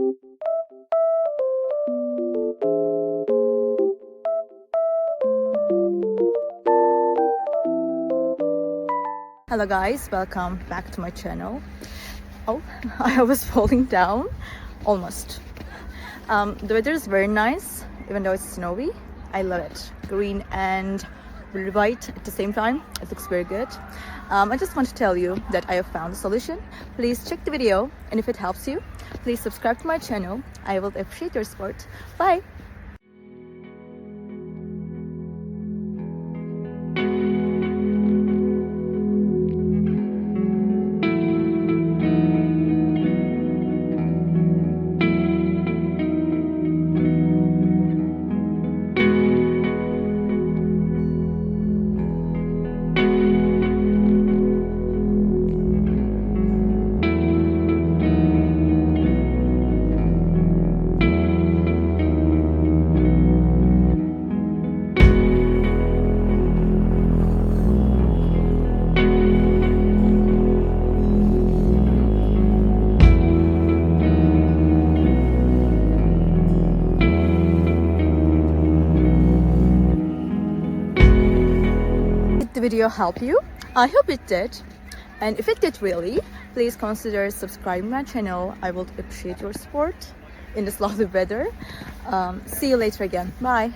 Hello guys, welcome back to my channel. Oh, I was falling down almost. The weather is very nice, even though it's snowy. I love it. Green and white at the same time. It looks very good. I just want to tell you that I have found a solution. Please check the video, and if it helps you, please subscribe to my channel. I will appreciate your support. Bye! The video help you? I hope it did, and if it did really, please consider subscribing my channel. I would appreciate your support in this lovely weather. See you later again. Bye.